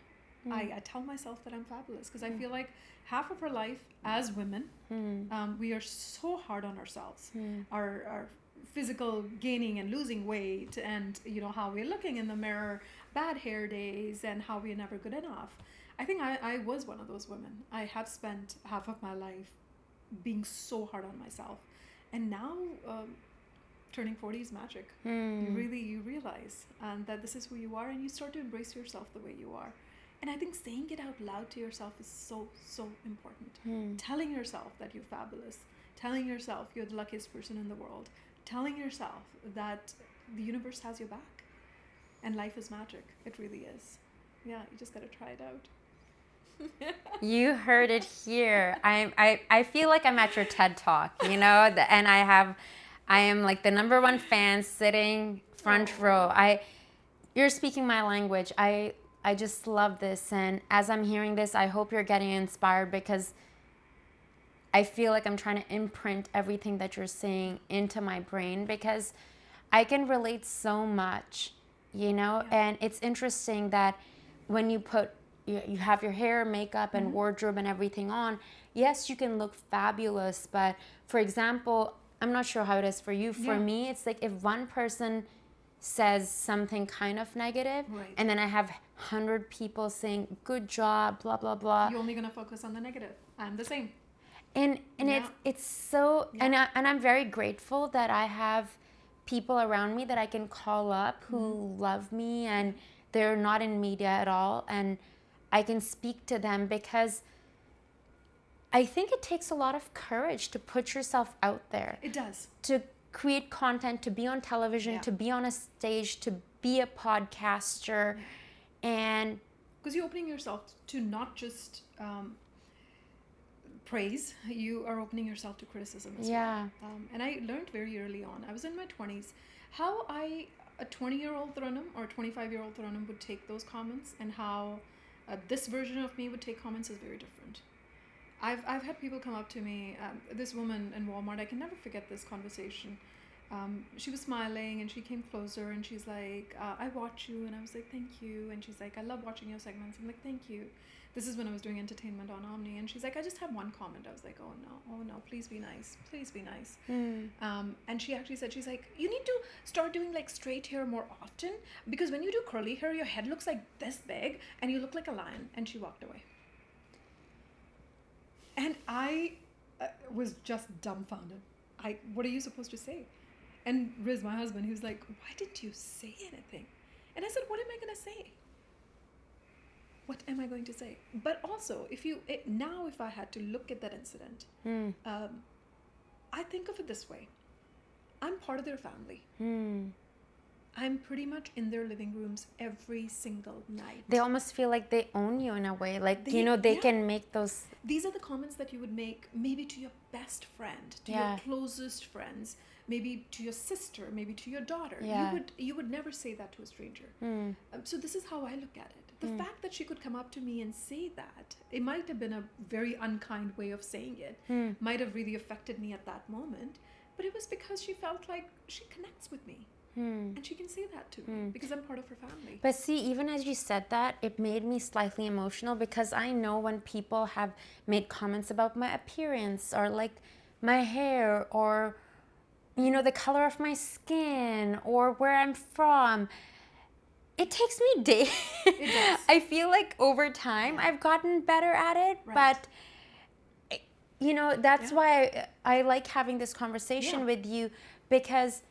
I tell myself that I'm fabulous, because I feel like half of our life as women, we are so hard on ourselves. Our physical gaining and losing weight, and how we're looking in the mirror, bad hair days, and how we're never good enough. I think I was one of those women. I have spent half of my life being so hard on myself. And now turning 40 is magic. You realize that this is who you are, and you start to embrace yourself the way you are. And I think saying it out loud to yourself is so, so important. Telling yourself that you're fabulous. Telling yourself you're the luckiest person in the world. Telling yourself that the universe has your back. And life is magic. It really is. Yeah, you just got to try it out. You heard it here. I feel like I'm at your TED Talk, and I am like the #1 fan sitting front row. You're speaking my language. I just love this, and as I'm hearing this, I hope you're getting inspired, because I feel like I'm trying to imprint everything that you're saying into my brain, because I can relate so much, and it's interesting that when you have your hair, makeup, and wardrobe and everything on, yes, you can look fabulous, but for example, I'm not sure how it is for you. For me, it's like if one person says something kind of negative, and then I have 100 people saying, good job, blah, blah, blah. You're only going to focus on the negative. I'm the same. And Yeah. it's so, Yeah. and I'm very grateful that I have people around me that I can call up who love me, and they're not in media at all, and I can speak to them, because I think it takes a lot of courage to put yourself out there, It does. to create content, to be on television, Yeah. to be on a stage, to be a podcaster. And Because you're opening yourself to not just praise, you are opening yourself to criticism as Yeah. well. And I learned very early on, I was in my 20s, how a 20-year-old Tarannum or a 25-year-old Tarannum would take those comments, and how this version of me would take comments is very different. I've had people come up to me, this woman in Walmart, I can never forget this conversation. She was smiling and she came closer and she's like, I watch you. And I was like, thank you. And she's like, I love watching your segments. I'm like, thank you. This is when I was doing entertainment on Omni. And she's like, I just have one comment. I was like, oh no, please be nice. Please be nice. And she actually said, she's like, you need to start doing like straight hair more often, because when you do curly hair, your head looks like this big and you look like a lion. And she walked away. And I was just dumbfounded. What are you supposed to say? And Riz, my husband, he was like, why didn't you say anything? And I said, what am I going to say? What am I going to say? But also, if I had to look at that incident, I think of it this way. I'm part of their family. I'm pretty much in their living rooms every single night. They almost feel like they own you in a way. Like, they yeah. can make those. These are the comments that you would make maybe to your best friend, to Yeah. your closest friends, maybe to your sister, maybe to your daughter. Yeah. You would never say that to a stranger. So this is how I look at it. The fact that she could come up to me and say that, it might have been a very unkind way of saying it, might have really affected me at that moment, but it was because she felt like she connects with me. And she can say that to me because I'm part of her family. But see, even as you said that, it made me slightly emotional, because I know when people have made comments about my appearance, or like my hair, or the color of my skin, or where I'm from, it takes me days. It does. I feel like over time I've gotten better at it, Right. but that's why I like having this conversation Yeah. with you, because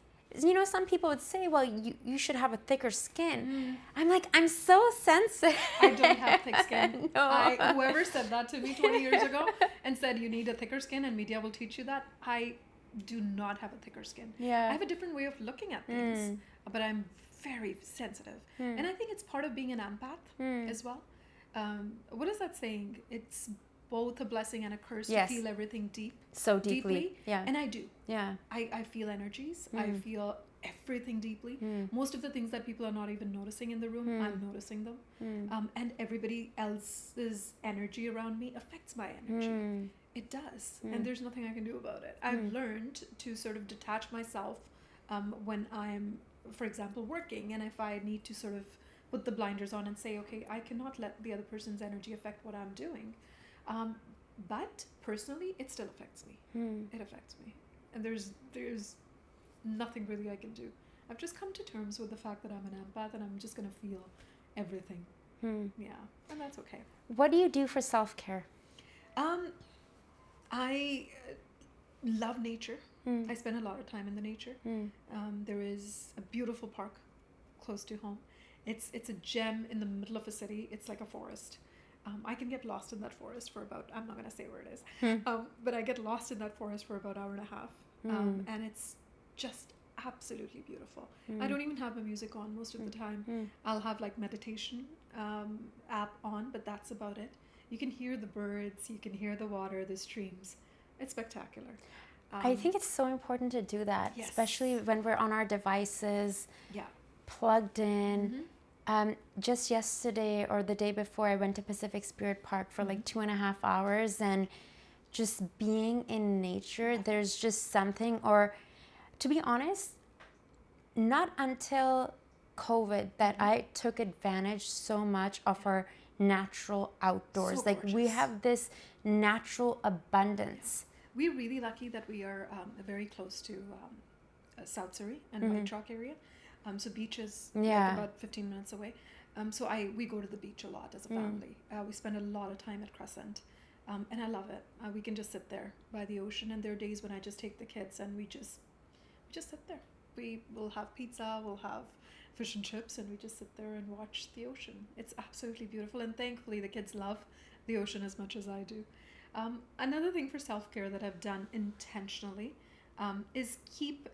some people would say, well, you should have a thicker skin. I'm like, I'm so sensitive. I don't have thick skin. No. Whoever said that to me 20 years ago and said you need a thicker skin and media will teach you that, I do not have a thicker skin. Yeah. I have a different way of looking at things, but I'm very sensitive. And I think it's part of being an empath as well. What is that saying? It's both a blessing and a curse Yes. to feel everything So deeply. Yeah. And I do. Yeah. I feel energies. I feel everything deeply. Most of the things that people are not even noticing in the room, I'm noticing them. And everybody else's energy around me affects my energy. It does. And there's nothing I can do about it. I've learned to sort of detach myself when I'm, for example, working. And if I need to sort of put the blinders on and say, okay, I cannot let the other person's energy affect what I'm doing. But personally, it still affects me. It affects me. And there's nothing really I can do. I've just come to terms with the fact that I'm an empath and I'm just going to feel everything. Yeah, and that's okay. What do you do for self-care? I love nature. I spend a lot of time in the nature. There is a beautiful park close to home. It's a gem in the middle of a city. It's like a forest. I can get lost in that forest for about, I'm not going to say where it is, but I get lost in that forest for about an hour and a half. And it's just absolutely beautiful. I don't even have my music on most of the time. I'll have like meditation app on, but that's about it. You can hear the birds, you can hear the water, the streams. It's spectacular. I think it's so important to do that, Yes. especially when we're on our devices, Yeah. plugged in. Just yesterday or the day before, I went to Pacific Spirit Park for like 2.5 hours, and just being in nature, there's just something, or to be honest, not until COVID that I took advantage so much of our natural outdoors. So like we gorgeous. have this natural abundance. We're really lucky that we are very close to South Surrey and White Chalk area. So beach is like about 15 minutes away. So we go to the beach a lot as a family. We spend a lot of time at Crescent. And I love it. We can just sit there by the ocean, and there are days when I just take the kids and we just sit there. We will have pizza, we'll have fish and chips, and we just sit there and watch the ocean. It's absolutely beautiful, and thankfully the kids love the ocean as much as I do. Another thing for self-care that I've done intentionally is keep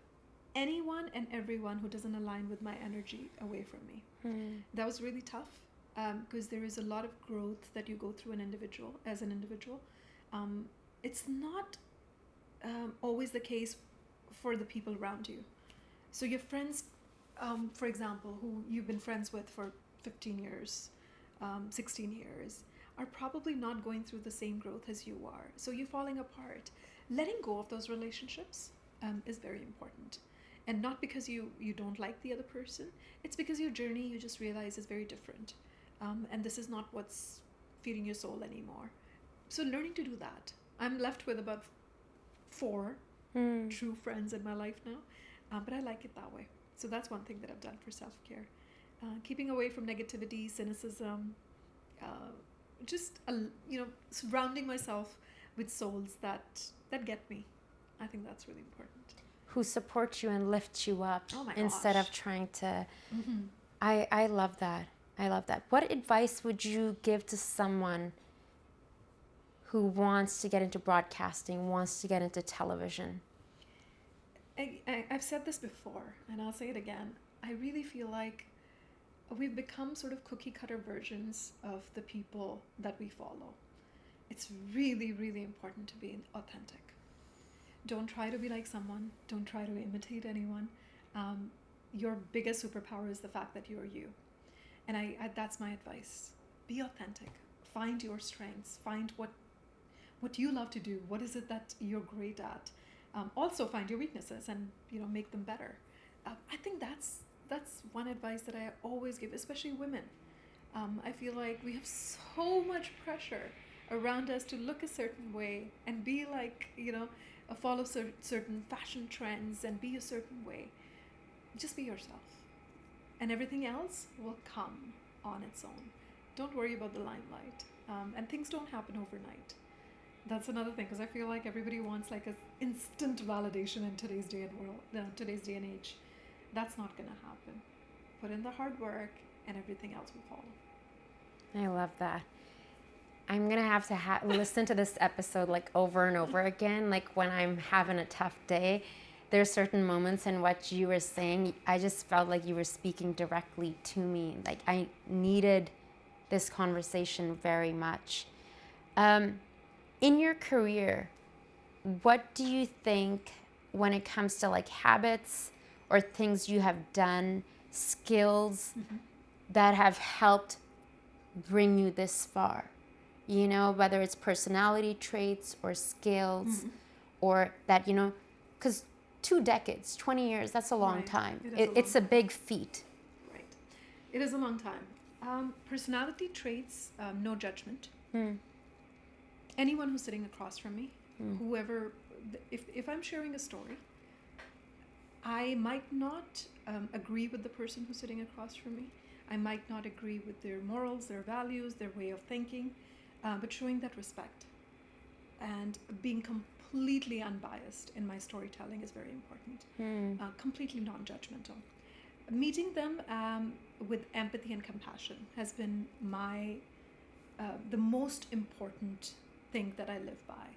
anyone and everyone who doesn't align with my energy away from me. That was really tough, because there is a lot of growth that you go through as an individual. It's not always the case for the people around you. So your friends, for example, who you've been friends with for 15 years, 16 years, are probably not going through the same growth as you are. So you're falling apart. Letting go of those relationships is very important. And not because you don't like the other person, it's because your journey, you just realize, is very different. And this is not what's feeding your soul anymore. So learning to do that. I'm left with about 4 true friends in my life now, but I like it that way. So that's one thing that I've done for self-care. Keeping away from negativity, cynicism, just surrounding myself with souls that get me. I think that's really important. Who support you and lift you up instead gosh. of trying to. I love that. I love that. What advice would you give to someone who wants to get into broadcasting, wants to get into television? I've said this before, and I'll say it again. I really feel like we've become sort of cookie cutter versions of the people that we follow. It's really, really important to be authentic. Don't try to be like someone. Don't try to imitate anyone. Your biggest superpower is the fact that you're you. And I that's my advice. Be authentic. Find your strengths. Find what you love to do. What is it that you're great at? Also find your weaknesses and make them better. I think that's one advice that I always give, especially women. I feel like we have so much pressure around us to look a certain way and be like, follow certain fashion trends and be a certain way. Just be yourself. And everything else will come on its own. Don't worry about the limelight. And things don't happen overnight. That's another thing, because I feel like everybody wants like an instant validation in today's day and age. That's not going to happen. Put in the hard work and everything else will follow. I love that. I'm going to have to listen to this episode like over and over again. Like when I'm having a tough day, there's certain moments in what you were saying, I just felt like you were speaking directly to me. Like I needed this conversation very much. In your career, what do you think when it comes to like habits or things you have done, skills that have helped bring you this far? Whether it's personality traits or skills or that, because 2 decades, 20 years, that's a long time. It's a big feat. Right. It is a long time. Personality traits, no judgment. Anyone who's sitting across from me, whoever, if I'm sharing a story, I might not agree with the person who's sitting across from me. I might not agree with their morals, their values, their way of thinking, but showing that respect and being completely unbiased in my storytelling is very important. Completely non-judgmental. Meeting them with empathy and compassion has been the most important thing that I live by.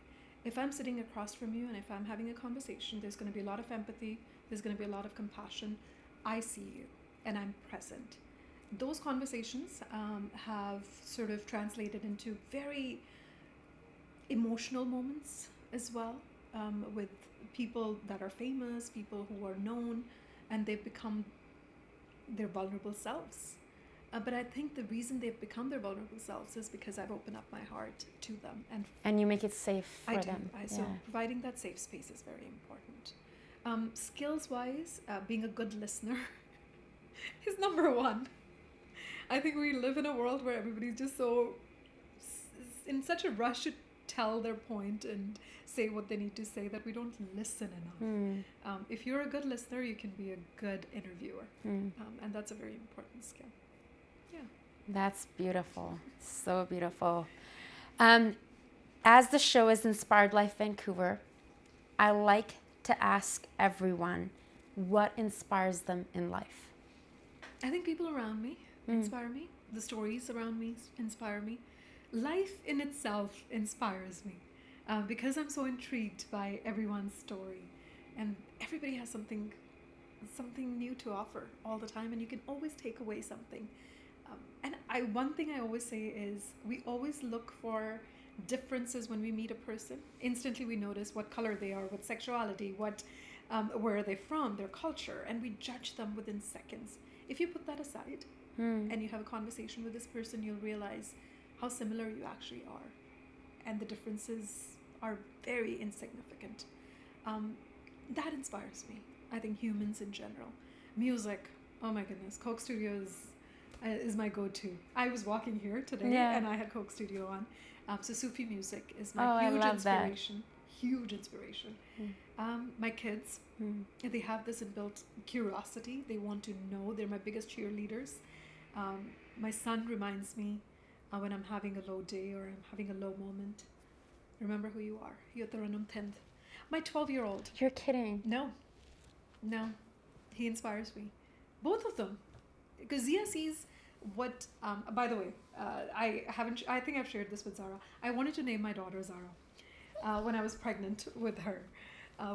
If I'm sitting across from you and if I'm having a conversation, there's going to be a lot of empathy, there's going to be a lot of compassion. I see you and I'm present. Those conversations have sort of translated into very emotional moments as well, with people that are famous, people who are known, and they've become their vulnerable selves. But I think the reason they've become their vulnerable selves is because I've opened up my heart to them. And you make it safe for them. So providing that safe space is very important. Skills-wise, being a good listener is number one. I think we live in a world where everybody's just so in such a rush to tell their point and say what they need to say that we don't listen enough. If you're a good listener, you can be a good interviewer. And that's a very important skill. Yeah. That's beautiful. So beautiful. As the show is Inspired Life Vancouver, I like to ask everyone what inspires them in life. I think people around me inspire me. The stories around me inspire me. Life in itself inspires me because I'm so intrigued by everyone's story, and everybody has something new to offer all the time, and you can always take away something. One thing I always say is we always look for differences when we meet a person. Instantly, we notice what color they are, what sexuality, where are they from, their culture, and we judge them within seconds. If you put that aside and you have a conversation with this person, you'll realize how similar you actually are, and the differences are very insignificant. That inspires me. I think humans in general. Music, oh my goodness, Coke Studio is my go-to. I was walking here today and I had Coke Studio on. So Sufi music is my huge inspiration. Huge inspiration. My kids, they have this inbuilt curiosity. They want to know. They're my biggest cheerleaders. My son reminds me when I'm having a low day or I'm having a low moment. Remember who you are. You're Tarannum. My 12-year-old. You're kidding. No. He inspires me. Both of them. Because Zia sees what, by the way, I think I've shared this with Zara. I wanted to name my daughter Zara when I was pregnant with her.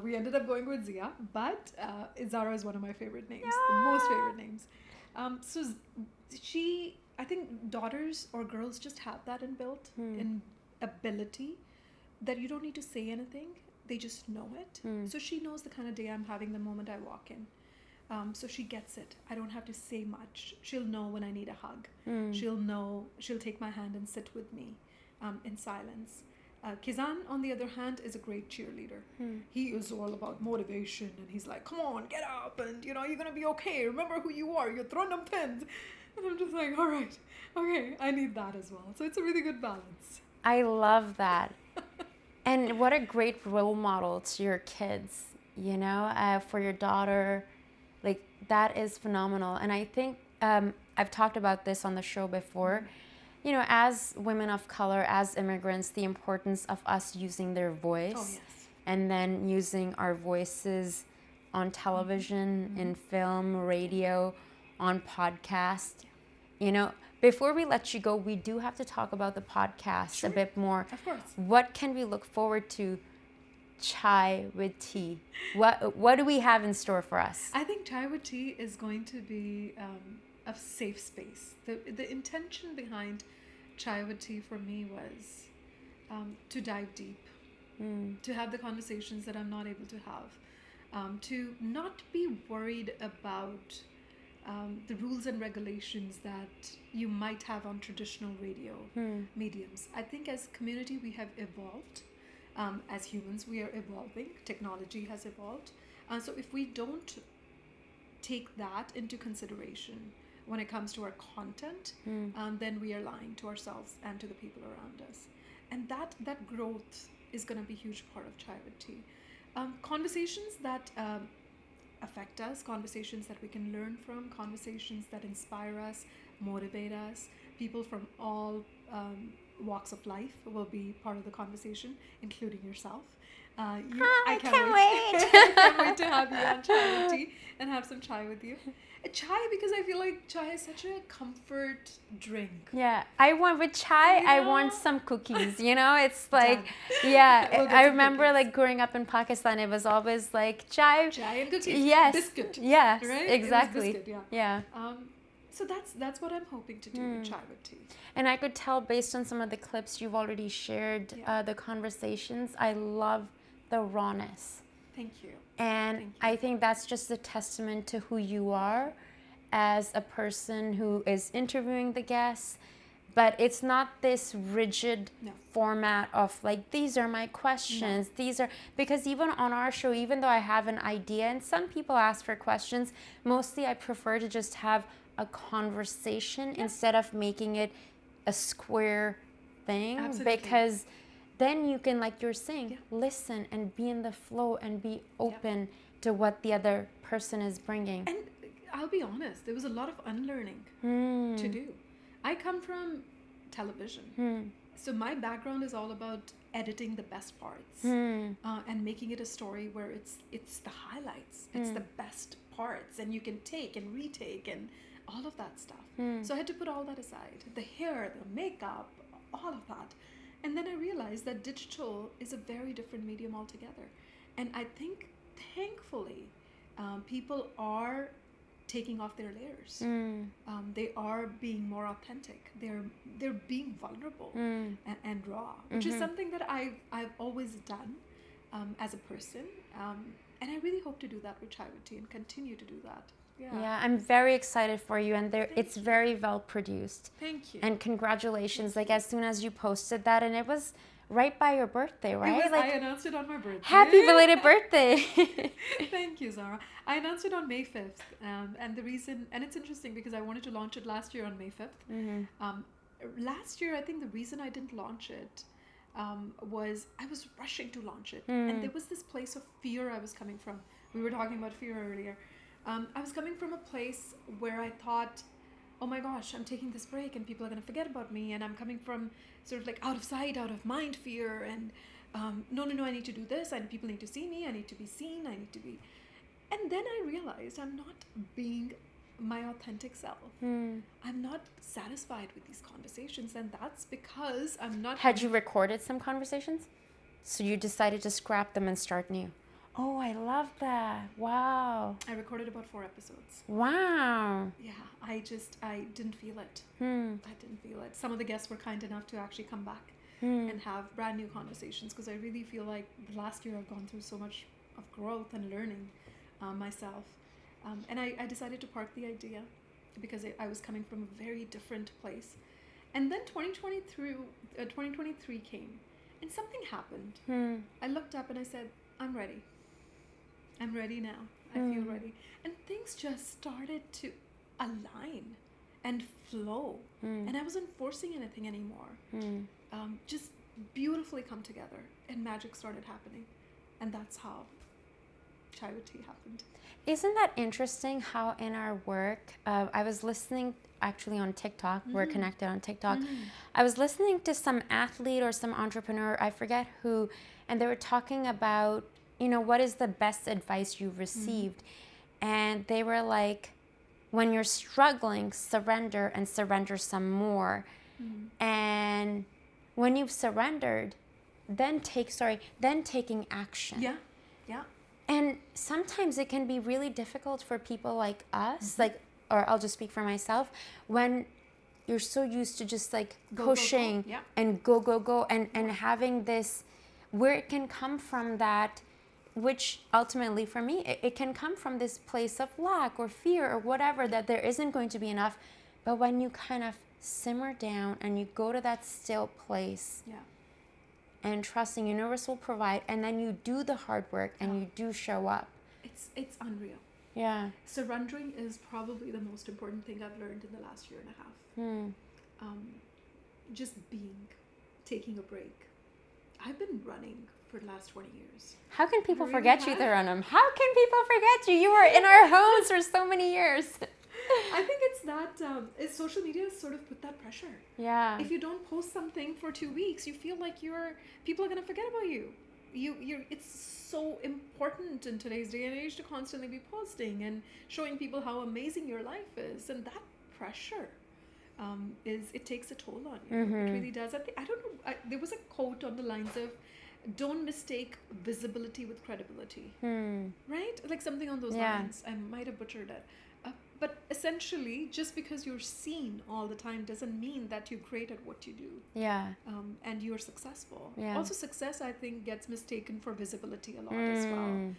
We ended up going with Zia, but Zara is one of my favorite names, the most favorite names. So I think daughters or girls just have that inbuilt in ability that you don't need to say anything. They just know it. So she knows the kind of day I'm having the moment I walk in. So she gets it. I don't have to say much. She'll know when I need a hug. She'll take my hand and sit with me in silence. Kizan, on the other hand, is a great cheerleader. He is all about motivation, and he's like, come on, get up, and you're going to be okay. Remember who you are. You're Tarannum. And I'm just like, all right, okay, I need that as well. So it's a really good balance. I love that. And what a great role model to your kids, for your daughter. Like, that is phenomenal. And I think I've talked about this on the show before. As women of color, as immigrants, the importance of us using their voice and then using our voices on television, in film, radio, on podcast. Before we let you go, we do have to talk about the podcast a bit more. Of course. What can we look forward to? Chai with tea. What do we have in store for us? I think Chai with tea is going to be a safe space. The intention behind Chai with tea for me was to dive deep, to have the conversations that I'm not able to have, to not be worried about the rules and regulations that you might have on traditional radio mediums. I think as community we have evolved. As humans, we are evolving. Technology has evolved. So if we don't take that into consideration when it comes to our content, then we are lying to ourselves and to the people around us. And that growth is going to be a huge part of Chai with Tea. Conversations that affect us, conversations that we can learn from, conversations that inspire us, motivate us. People from all walks of life will be part of the conversation, including yourself. I can't wait. I can't wait to have you on Chai with Tea and have some chai with you. Chai, because I feel like chai is such a comfort drink. Yeah, I want with chai. I want some cookies. It's like, I remember cookies. Like growing up in Pakistan, it was always like chai and cookies. Yes, biscuit. Yes, right? Exactly. Biscuit, yeah. So that's what I'm hoping to do with Chai with Tea. And I could tell based on some of the clips you've already shared, the conversations, I love the rawness. Thank you. And I think that's just a testament to who you are as a person who is interviewing the guests. But it's not this rigid format of like, these are my questions. No. These are, because even on our show, even though I have an idea and some people ask for questions, mostly I prefer to just have a conversation instead of making it a square thing. Absolutely. Because then you can, like you're saying, listen and be in the flow and be open to what the other person is bringing. And I'll be honest, there was a lot of unlearning to do. I come from television, So my background is all about editing the best parts and making it a story where it's the highlights, it's the best parts, and you can take and retake and all of that stuff. So I had to put all that aside, the hair, the makeup, all of that. And then I realized that digital is a very different medium altogether. And I think, thankfully, people are taking off their layers. They are being more authentic. They're being vulnerable and raw, which is something that I've always done as a person. And I really hope to do that with Charity and continue to do that. Yeah, I'm very excited for you, and it's very well produced. Thank you. And congratulations! Like as soon as you posted that, and it was right by your birthday, right? I announced it on my birthday. Happy belated birthday! Thank you, Zara. I announced it on May 5th, and the reason, and it's interesting because I wanted to launch it last year on May 5th. Last year, I think the reason I didn't launch it was I was rushing to launch it, and there was this place of fear I was coming from. We were talking about fear earlier. I was coming from a place where I thought, oh my gosh, I'm taking this break and people are going to forget about me. And I'm coming from sort of like out of sight, out of mind fear. And no, I need to do this. And people need to see me. I need to be seen. I need to be. And then I realized I'm not being my authentic self. I'm not satisfied with these conversations. And that's because I'm not. Had you recorded some conversations? So you decided to scrap them and start new? Oh, I love that. Wow. I recorded about 4 episodes. Wow. Yeah, I didn't feel it. I didn't feel it. Some of the guests were kind enough to actually come back and have brand new conversations, because I really feel like the last year I've gone through so much of growth and learning myself. And I decided to park the idea because I was coming from a very different place. And then 2023 came and something happened. I looked up and I said, I'm ready. I'm ready now. I feel ready. And things just started to align and flow. And I wasn't forcing anything anymore. Just beautifully come together. And magic started happening. And that's how Charity happened. Isn't that interesting how in our work, I was listening actually on TikTok, we're connected on TikTok. I was listening to some athlete or some entrepreneur, I forget who, and they were talking about, what is the best advice you've received? And they were like, when you're struggling, surrender and surrender some more. And when you've surrendered, then taking action. Yeah. And sometimes it can be really difficult for people like us, or I'll just speak for myself, when you're so used to just pushing go. Yeah. and go and having this, where it can come from that, which ultimately for me, it can come from this place of lack or fear or whatever, that there isn't going to be enough. But when you kind of simmer down and you go to that still place, and trusting universe will provide, and then you do the hard work and you do show up. It's unreal. Yeah. Surrendering is probably the most important thing I've learned in the last year and a half. Just being, taking a break. I've been running for the last 20 years. How can people forget you, Tarannum? How can people forget you? You were in our homes for so many years. I think it's that social media has sort of put that pressure. Yeah. If you don't post something for 2 weeks, you feel like people are going to forget about you. It's so important in today's day and age to constantly be posting and showing people how amazing your life is, and that pressure it takes a toll on you. It really does. I don't know. There was a quote on the lines of, "Don't mistake visibility with credibility," right? Like something on those lines. I might have butchered it. But essentially, just because you're seen all the time doesn't mean that you're great at what you do. Yeah. And you're successful. Yeah. Also, success, I think, gets mistaken for visibility a lot as well.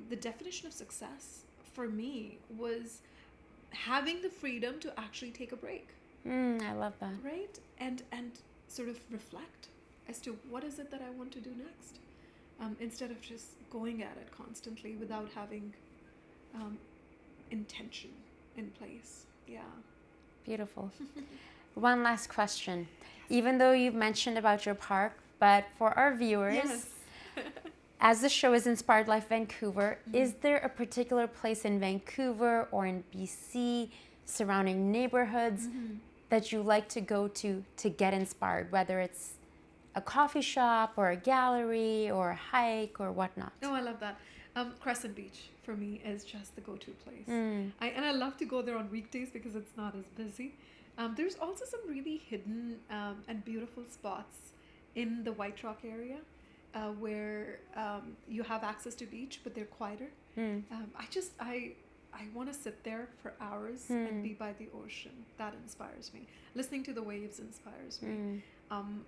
The definition of success for me was having the freedom to actually take a break. I love that. Right? And sort of reflect as to what is it that I want to do next, instead of just going at it constantly without having intention in place. Yeah. Beautiful. One last question. Even though you've mentioned about your park, but for our viewers, as the show is Inspired Life Vancouver, is there a particular place in Vancouver or in BC, surrounding neighborhoods, that you like to go to get inspired, whether it's a coffee shop or a gallery or a hike or whatnot? No, I love that. Crescent Beach for me is just the go-to place. Mm. I love to go there on weekdays because it's not as busy. There's also some really hidden and beautiful spots in the White Rock area where you have access to beach, but they're quieter. Mm. I want to sit there for hours and be by the ocean. That inspires me. Listening to the waves inspires me.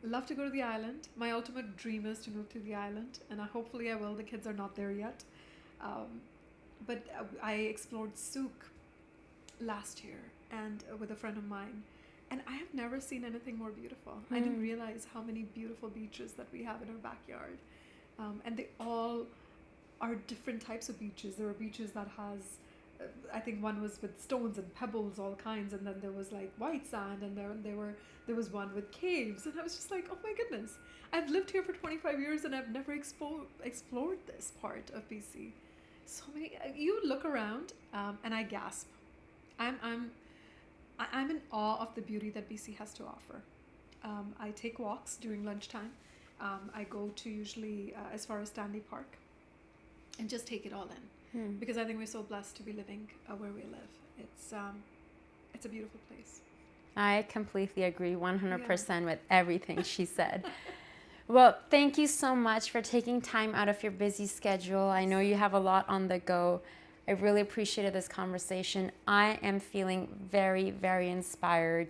Love to go to the island. My ultimate dream is to move to the island, and hopefully I will. The kids are not there yet. But I explored Souk last year and with a friend of mine, and I have never seen anything more beautiful. I didn't realize how many beautiful beaches that we have in our backyard, and they all are different types of beaches. There are beaches that has I think one was with stones and pebbles, all kinds, and then there was like white sand, and there was one with caves, and I was just like, oh my goodness, I've lived here for 25 years and I've never explored this part of BC. So many. You look around, and I gasp. I'm in awe of the beauty that BC has to offer. I take walks during lunchtime. I go to usually as far as Stanley Park, and just take it all in. Because I think we're so blessed to be living where we live. It's a beautiful place. I completely agree 100% with everything she said. Well, thank you so much for taking time out of your busy schedule. I know you have a lot on the go. I really appreciated this conversation. I am feeling very, very inspired.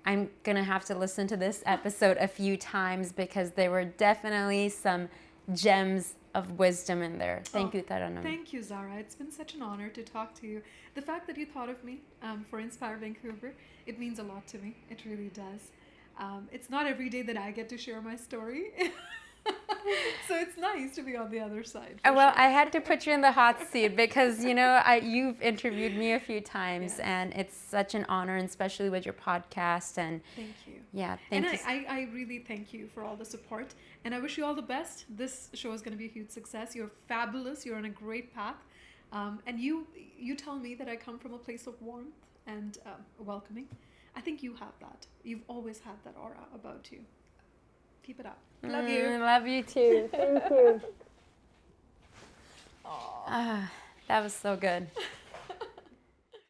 I'm going to have to listen to this episode a few times because there were definitely some gems of wisdom in there. Thank you, Tarannum. Thank you, Zara. It's been such an honor to talk to you. The fact that you thought of me for Inspire Vancouver, it means a lot to me. It really does. It's not every day that I get to share my story. So it's nice to be on the other side. Well, sure. I had to put you in the hot seat because, you've interviewed me a few times, Yes. and it's such an honor, and especially with your podcast. And Thank you. yeah, thank you. I really thank you for all the support, and I wish you all the best. This show is going to be a huge success. You're fabulous. You're on a great path. And you tell me that I come from a place of warmth and welcoming. I think you have that. You've always had that aura about you. Keep it up. Love you. Love you too. Thank you. That was so good.